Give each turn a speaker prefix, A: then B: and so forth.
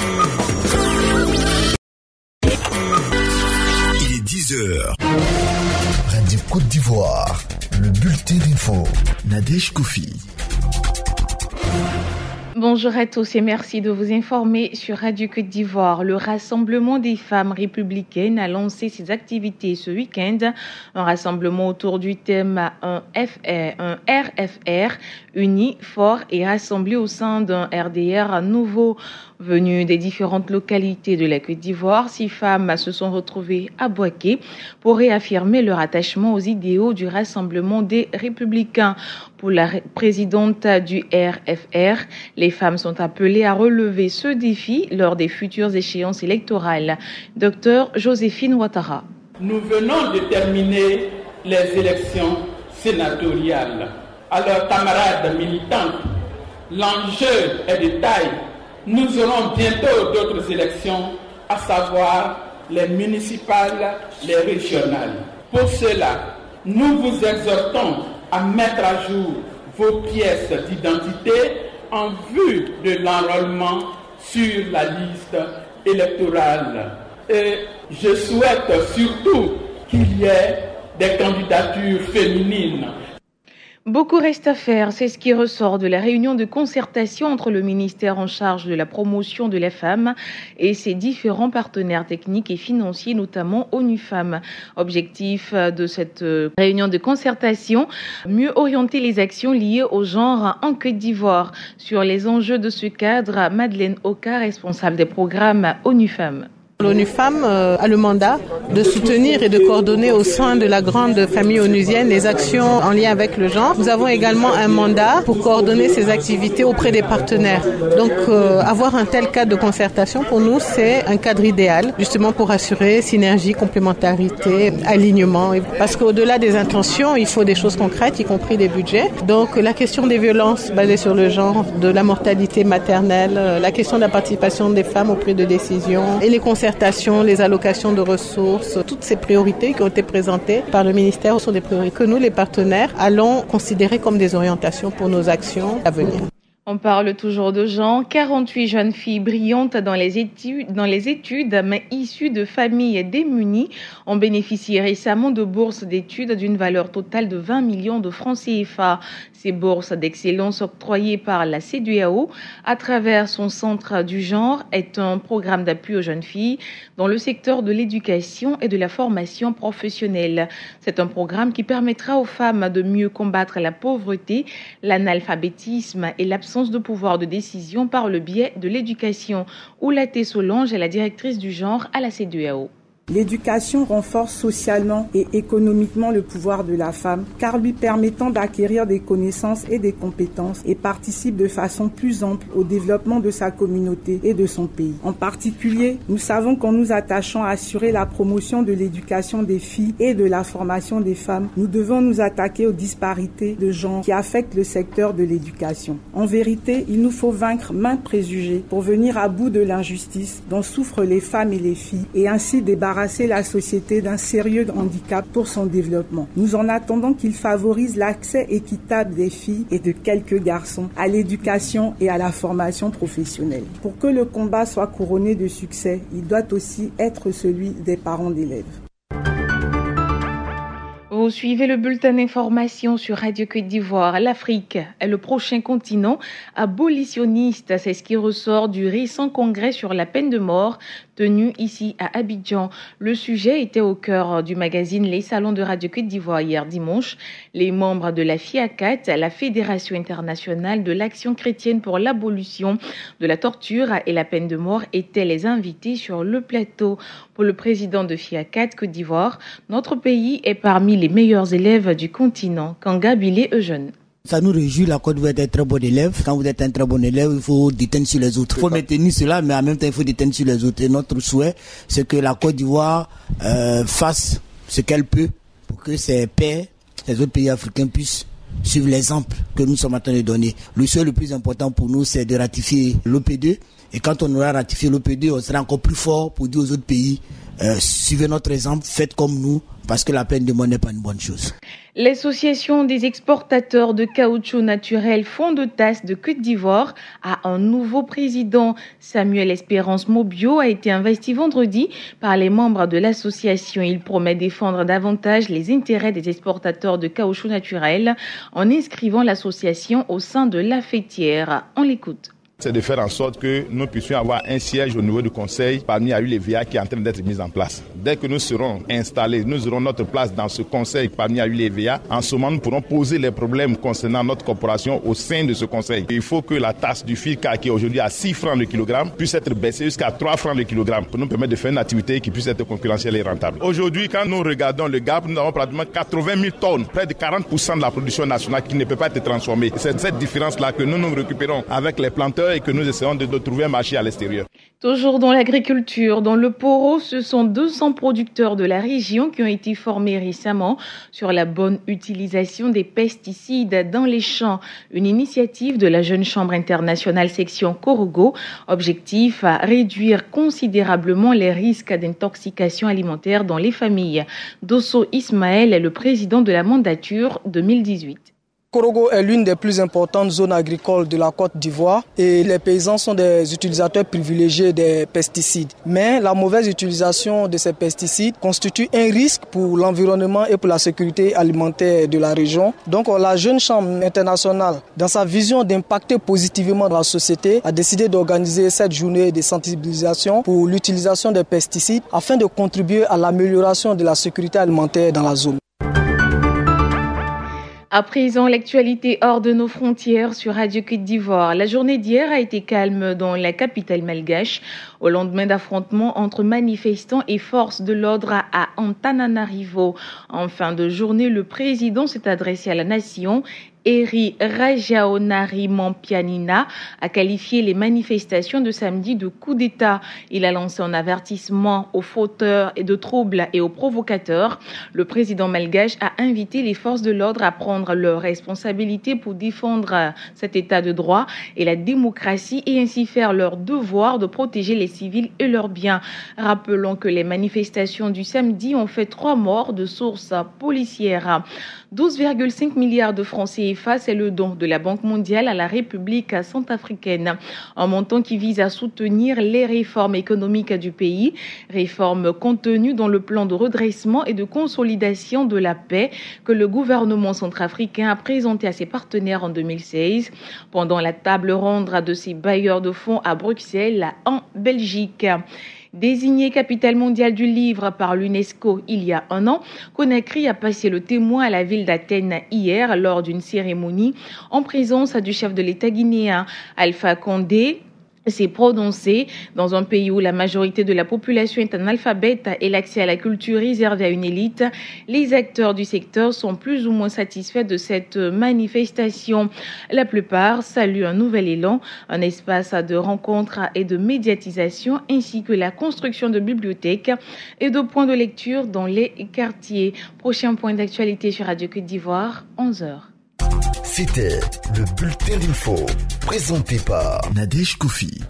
A: Il est 10h.
B: Radio Côte d'Ivoire, le bulletin d'info. Nadège Kofi.
C: Bonjour à tous et merci de vous informer sur Radio Côte d'Ivoire. Le Rassemblement des femmes républicaines a lancé ses activités ce week-end. Un rassemblement autour du thème un RFR, uni, fort et rassemblé au sein d'un RDR nouveau. Venues des différentes localités de la Côte d'Ivoire, 6 femmes se sont retrouvées à Bouaké pour réaffirmer leur attachement aux idéaux du Rassemblement des Républicains. Pour la présidente du RFR, les femmes sont appelées à relever ce défi lors des futures échéances électorales. Dr Joséphine Ouattara.
D: Nous venons de terminer les élections sénatoriales. À leurs camarades militantes, l'enjeu est de taille. Nous aurons bientôt d'autres élections, à savoir les municipales, les régionales. Pour cela, nous vous exhortons à mettre à jour vos pièces d'identité en vue de l'enrôlement sur la liste électorale. Et je souhaite surtout qu'il y ait des candidatures féminines.
C: Beaucoup reste à faire, c'est ce qui ressort de la réunion de concertation entre le ministère en charge de la promotion de la femme et ses différents partenaires techniques et financiers, notamment ONU Femmes. Objectif de cette réunion de concertation, mieux orienter les actions liées au genre en Côte d'Ivoire. Sur les enjeux de ce cadre, Madeleine Oka, responsable des programmes ONU Femmes.
E: L'ONU Femmes a le mandat de soutenir et de coordonner au sein de la grande famille onusienne les actions en lien avec le genre. Nous avons également un mandat pour coordonner ces activités auprès des partenaires. Donc avoir un tel cadre de concertation pour nous c'est un cadre idéal justement pour assurer synergie, complémentarité, alignement. Parce qu'au-delà des intentions, il faut des choses concrètes, y compris des budgets. Donc la question des violences basées sur le genre, de la mortalité maternelle, la question de la participation des femmes aux prises de décision et les concertations, les allocations de ressources, toutes ces priorités qui ont été présentées par le ministère sont des priorités que nous, les partenaires, allons considérer comme des orientations pour nos actions à venir.
C: On parle toujours de genre. 48 jeunes filles brillantes dans les études, mais issues de familles démunies, ont bénéficié récemment de bourses d'études d'une valeur totale de 20 millions de francs CFA. Ces bourses d'excellence octroyées par la CEDEAO à travers son centre du genre est un programme d'appui aux jeunes filles dans le secteur de l'éducation et de la formation professionnelle. C'est un programme qui permettra aux femmes de mieux combattre la pauvreté, l'analphabétisme et l'absence de pouvoir de décision par le biais de l'éducation. Oulaté Solange est la directrice du genre à la CEDEAO.
F: L'éducation renforce socialement et économiquement le pouvoir de la femme, car lui permettant d'acquérir des connaissances et des compétences et participe de façon plus ample au développement de sa communauté et de son pays. En particulier, nous savons qu'en nous attachant à assurer la promotion de l'éducation des filles et de la formation des femmes, nous devons nous attaquer aux disparités de genre qui affectent le secteur de l'éducation. En vérité, il nous faut vaincre maintes préjugés pour venir à bout de l'injustice dont souffrent les femmes et les filles et ainsi débarrasser la société d'un sérieux handicap pour son développement. Nous en attendons qu'il favorise l'accès équitable des filles et de quelques garçons à l'éducation et à la formation professionnelle. Pour que le combat soit couronné de succès, il doit aussi être celui des parents d'élèves.
C: Vous suivez le bulletin d'information sur Radio Côte d'Ivoire. L'Afrique est le prochain continent abolitionniste. C'est ce qui ressort du récent congrès sur la peine de mort tenu ici à Abidjan. Le sujet était au cœur du magazine Les Salons de Radio Côte d'Ivoire hier dimanche. Les membres de la FIACAT, la Fédération internationale de l'action chrétienne pour l'abolition de la torture et la peine de mort, étaient les invités sur le plateau. Pour le président de FIACAT Côte d'Ivoire, notre pays est parmi les meilleurs élèves du continent. Kanga Bilé Eugène.
G: Ça nous réjouit, la Côte d'Ivoire d'être un très bon élève. Quand vous êtes un très bon élève, il faut déteindre sur les autres. Il faut maintenir cela, mais en même temps, il faut déteindre sur les autres. Et notre souhait, c'est que la Côte d'Ivoire fasse ce qu'elle peut pour que ses pairs, les autres pays africains puissent suivre l'exemple que nous sommes en train de donner. Le souhait le plus important pour nous, c'est de ratifier l'OP2. Et quand on aura ratifié l'OP2, on sera encore plus fort pour dire aux autres pays, suivez notre exemple, faites comme nous, parce que la peine de mort n'est pas une bonne chose.
C: L'association des exportateurs de caoutchouc naturel Fond de Tasse de Côte d'Ivoire a un nouveau président. Samuel Espérance Mobio a été investi vendredi par les membres de l'association. Il promet défendre davantage les intérêts des exportateurs de caoutchouc naturel en inscrivant l'association au sein de la fêtière. On l'écoute.
H: C'est de faire en sorte que nous puissions avoir un siège au niveau du conseil parmi l'ULEVA qui est en train d'être mis en place. Dès que nous serons installés, nous aurons notre place dans ce conseil parmi l'ULEVA. En ce moment, nous pourrons poser les problèmes concernant notre corporation au sein de ce conseil. Il faut que la tasse du FICA qui est aujourd'hui à 6 francs le kilogramme puisse être baissée jusqu'à 3 francs le kilogramme pour nous permettre de faire une activité qui puisse être concurrentielle et rentable. Aujourd'hui, quand nous regardons le gap, nous avons pratiquement 80 000 tonnes, près de 40% de la production nationale qui ne peut pas être transformée. C'est cette différence-là que nous récupérons avec les planteurs et que nous essayons de trouver un marché à l'extérieur.
C: Toujours dans l'agriculture, dans le Poro, ce sont 200 producteurs de la région qui ont été formés récemment sur la bonne utilisation des pesticides dans les champs. Une initiative de la Jeune Chambre internationale section Korogo. Objectif à réduire considérablement les risques d'intoxication alimentaire dans les familles. Dosso Ismaël est le président de la mandature 2018.
I: Korogo est l'une des plus importantes zones agricoles de la Côte d'Ivoire et les paysans sont des utilisateurs privilégiés des pesticides. Mais la mauvaise utilisation de ces pesticides constitue un risque pour l'environnement et pour la sécurité alimentaire de la région. Donc la Jeune Chambre internationale, dans sa vision d'impacter positivement la société, a décidé d'organiser cette journée de sensibilisation pour l'utilisation des pesticides afin de contribuer à l'amélioration de la sécurité alimentaire dans la zone.
C: À présent, l'actualité hors de nos frontières sur Radio Côte d'Ivoire. La journée d'hier a été calme dans la capitale malgache au lendemain d'affrontements entre manifestants et forces de l'ordre à Antananarivo. En fin de journée, le président s'est adressé à la nation. Eri Rajaonarimampianina a qualifié les manifestations de samedi de coup d'État. Il a lancé un avertissement aux fauteurs et de troubles et aux provocateurs. Le président malgache a invité les forces de l'ordre à prendre leurs responsabilités pour défendre cet état de droit et la démocratie et ainsi faire leur devoir de protéger les civils et leurs biens. Rappelons que les manifestations du samedi ont fait 3 morts de sources policières. 12,5 milliards de francs CFA, c'est le don de la Banque mondiale à la République centrafricaine. Un montant qui vise à soutenir les réformes économiques du pays. Réformes contenues dans le plan de redressement et de consolidation de la paix que le gouvernement centrafricain a présenté à ses partenaires en 2016 pendant la table ronde de ses bailleurs de fonds à Bruxelles, en Belgique. Désignée capitale mondiale du livre par l'UNESCO il y a 1 an, Conakry a passé le témoin à la ville d'Athènes hier lors d'une cérémonie en présence du chef de l'État guinéen, Alpha Condé. s'est prononcé dans un pays où la majorité de la population est analphabète et l'accès à la culture réservé à une élite. Les acteurs du secteur sont plus ou moins satisfaits de cette manifestation. La plupart saluent un nouvel élan, un espace de rencontre et de médiatisation ainsi que la construction de bibliothèques et de points de lecture dans les quartiers. Prochain point d'actualité sur Radio Côte d'Ivoire, 11h.
B: C'était le bulletin d'info présenté par Nadège Koufi.